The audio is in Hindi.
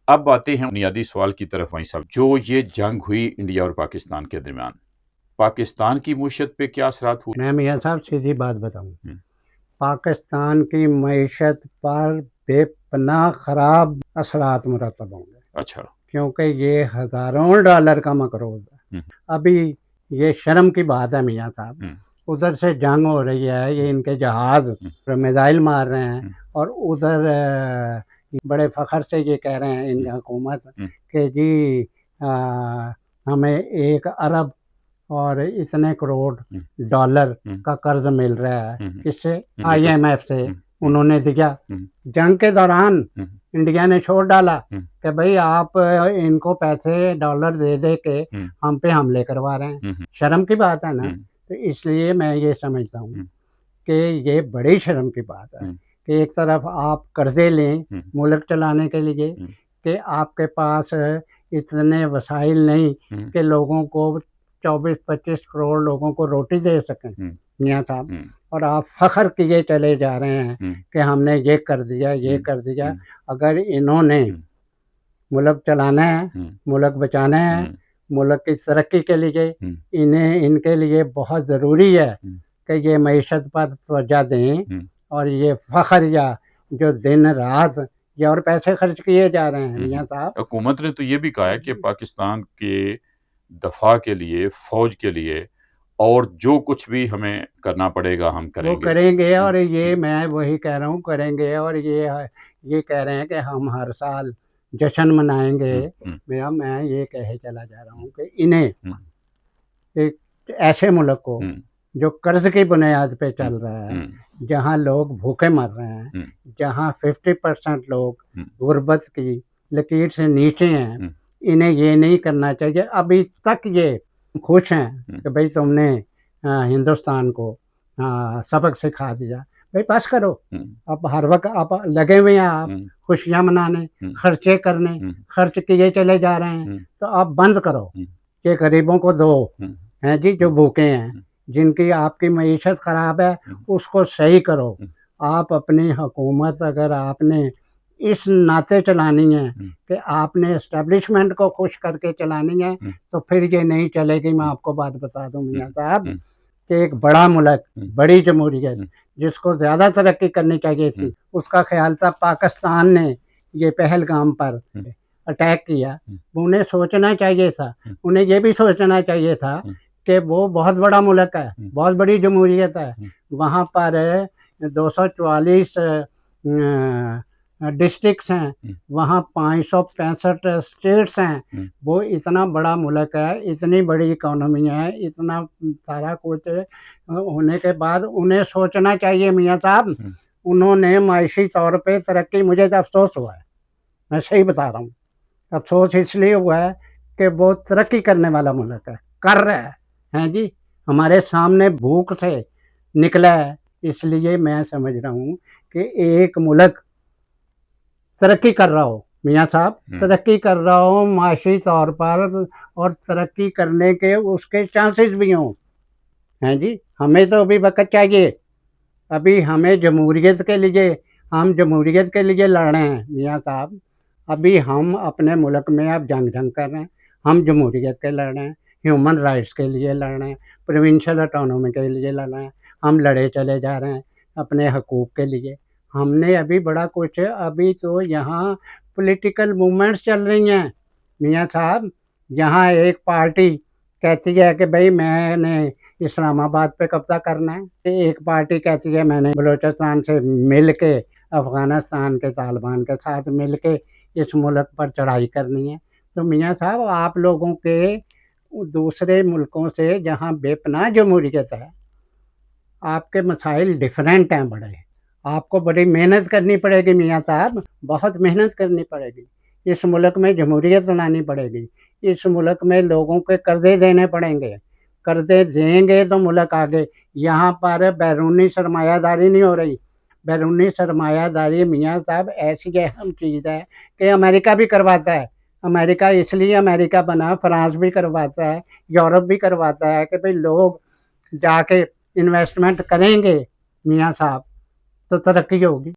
अब आते हैं बुनियादी सवाल की तरफ वहीं साहब, जो ये जंग हुई इंडिया और पाकिस्तान के दरमियान, पाकिस्तान की मईशत पे क्या असरात हुए? मैं मियाँ साहब सीधी बात बताऊं, हम्म, पाकिस्तान की मईशत पर बेपनाह खराब असरात मुरतब होंगे, अच्छा। क्योंकि ये हज़ारों डॉलर का मकरूज़ है। हम्म, अभी ये शर्म की बात है मियाँ साहब, हम्म, उधर से जंग हो रही है, ये इनके जहाज़ मिसाइल मार रहे हैं, हम्म, और उधर बड़े फ़ख्र से ये कह रहे हैं इनकी हुकूमत हम्म, कि जी हमें 1 अरब और इतने करोड़ डॉलर हम्म, का कर्ज मिल रहा है, हम्म, किससे? देखो, IMF से हम्म, उन्होंने दिया। हम्म, जंग के दौरान हम्म, इंडिया ने छोड़ डाला हम्म, कि भाई आप इनको पैसे डॉलर दे दे के हम्म, हम पे हमले करवा रहे हैं। हम्म, शर्म की बात है ना। हम्म, तो इसलिए मैं ये समझता हूँ हम्म, कि ये बड़ी शर्म की बात है हम्म, कि एक तरफ आप कर्जे लें हम्म, मुल्क चलाने के लिए, हम्म, कि आपके पास इतने वसाइल नहीं हम्म, कि लोगों को 24-25 करोड़ लोगों को रोटी दे सकें हम्म, मियाँ साहब, हम्म, और आप फ़ख्र किए चले जा रहे हैं हम्म, कि हमने ये कर दिया, ये हम्म, कर दिया। हम्म, अगर इन्होंने हम्म, मुल्क चलाना है, हम्म, मुल्क बचाना है, हम्म, मुल्क की तरक्की के लिए हम्म, इन्हें इनके लिए बहुत ज़रूरी है हम्म, कि ये मईशत पर तवज्जो दें, हम्म, और ये फ़ख्र या जो दिन रात ये और पैसे खर्च किए जा रहे हैं मियाँ साहब। हुकूमत ने तो ये भी कहा है कि पाकिस्तान के दफा के लिए, फौज के लिए और जो कुछ भी हमें करना पड़ेगा हम वो करेंगे। करेंगे, और ये मैं वही कह रहा हूँ करेंगे, और ये कह रहे हैं कि हम हर साल जश्न मनाएंगे। हम्म, हम्म, मेरा मैं ये कहे चला जा रहा हूँ कि इन्हें हम्म, एक ऐसे मुल्क को हम्म, जो कर्ज की बुनियाद पे हम्म, चल रहा है, हम्म, जहाँ लोग भूखे मर रहे हैं, हम्म, जहाँ 50% लोग हम्म, गुर्बत की लकीर से नीचे हैं, हम्म, इन्हें ये नहीं करना चाहिए। अभी तक ये खुश हैं हम्म, कि भाई तुमने हिंदुस्तान को सबक सिखा दिया। भाई बस करो, हम्म, अब हर वक्त आप लगे हुए हैं, आप हम्म, खुशियाँ मनाने, हम्म, खर्चे करने, हम्म, खर्च किए चले जा रहे हैं। हम्म, तो आप बंद करो हम्म, कि गरीबों को दो, हम्म, हैं जी, जो हम्म, भूखे हैं, जिनकी आपकी मईशत ख़राब है, हम्म, उसको सही करो। हम्म, आप अपनी हुकूमत अगर आपने इस नाते चलानी है हम्म, कि आपने एस्टेब्लिशमेंट को खुश करके चलानी है, हम्म, तो फिर ये नहीं चलेगी। मैं हम्म, आपको बात बता दूं मियाँ साहब हम्म, कि एक बड़ा मुल्क, हम्म, बड़ी जमहूरियत हम्म, जिसको ज़्यादा तरक्की करनी चाहिए हम्म, थी, उसका ख्याल था पाकिस्तान ने ये पहलगाम पर हम्म, अटैक किया। हम्म, उन्हें सोचना चाहिए था, हम्म, उन्हें ये भी सोचना चाहिए था हम्म, कि वो बहुत बड़ा मुल्क है, हम्म, बहुत बड़ी जमहूरियत है। हम्म, वहाँ पर 244 डिस्ट्रिक्ट्स हैं, हम्म, वहाँ 565 स्टेट्स हैं। हम्म, वो इतना बड़ा मुल्क है, इतनी बड़ी इकोनॉमी है, इतना सारा कुछ होने के बाद उन्हें सोचना चाहिए मियाँ साहब। हम्म, उन्होंने माशी तौर पे तरक्की, मुझे तो अफसोस हुआ है, मैं सही बता रहा हूँ। अफसोस इसलिए हुआ है कि वो तरक्की करने वाला मुल्क है, कर रहा है, हैं जी, हमारे सामने भूख से निकला है। इसलिए मैं समझ रहा हूँ कि एक मुल्क तरक्की कर रहा हो मियाँ साहब, तरक्की कर रहा हो माशी तौर पर, और तरक्की करने के उसके चांसेस भी हों, हैं जी। हमें तो अभी वक्त चाहिए, अभी हमें जमहूरियत के लिए, हम जमहूरियत के लिए लड़ रहे हैं मियाँ साहब। अभी हम अपने मुल्क में अब जंग कर रहे हैं, हम जमहूरियत के लड़ रहे हैं, ह्यूमन राइट्स के लिए लड़ रहे हैं, प्रोविंशियल ऑटोनॉमी के लिए लड़ रहे हैं। हम लड़े चले जा रहे हैं अपने हकूक़ के लिए। हमने अभी बड़ा कुछ, अभी तो यहाँ पॉलिटिकल मूवमेंट्स चल रही हैं मियाँ साहब। यहाँ एक पार्टी कहती है कि भाई मैंने इस्लामाबाद पे कब्जा करना है, एक पार्टी कहती है मैंने बलूचिस्तान से मिल के अफ़गानिस्तान के तालिबान के साथ मिल के इस मुल्क पर चढ़ाई करनी है। तो मियाँ साहब आप लोगों के दूसरे मुल्कों से जहाँ बेपनाह जमहूरियत है, आपके मसाइल डिफरेंट हैं बड़े, आपको बड़ी मेहनत करनी पड़ेगी मियाँ साहब, बहुत मेहनत करनी पड़ेगी। इस मुल्क में जमहूरियत लानी पड़ेगी, इस मुल्क में लोगों के कर्जे देने पड़ेंगे, कर्जे देंगे तो मुल्क आगे। यहाँ पर बैरूनी सरमायादारी नहीं हो रही। बैरूनी सरमायादारी मियाँ साहब ऐसी अहम चीज़ है कि अमेरिका भी करवाता है। अमेरिका इसलिए अमेरिका बना, फ्रांस भी करवाता है, यूरोप भी करवाता है कि भाई लोग जाके इन्वेस्टमेंट करेंगे मियाँ साहब, तो तरक्की होगी।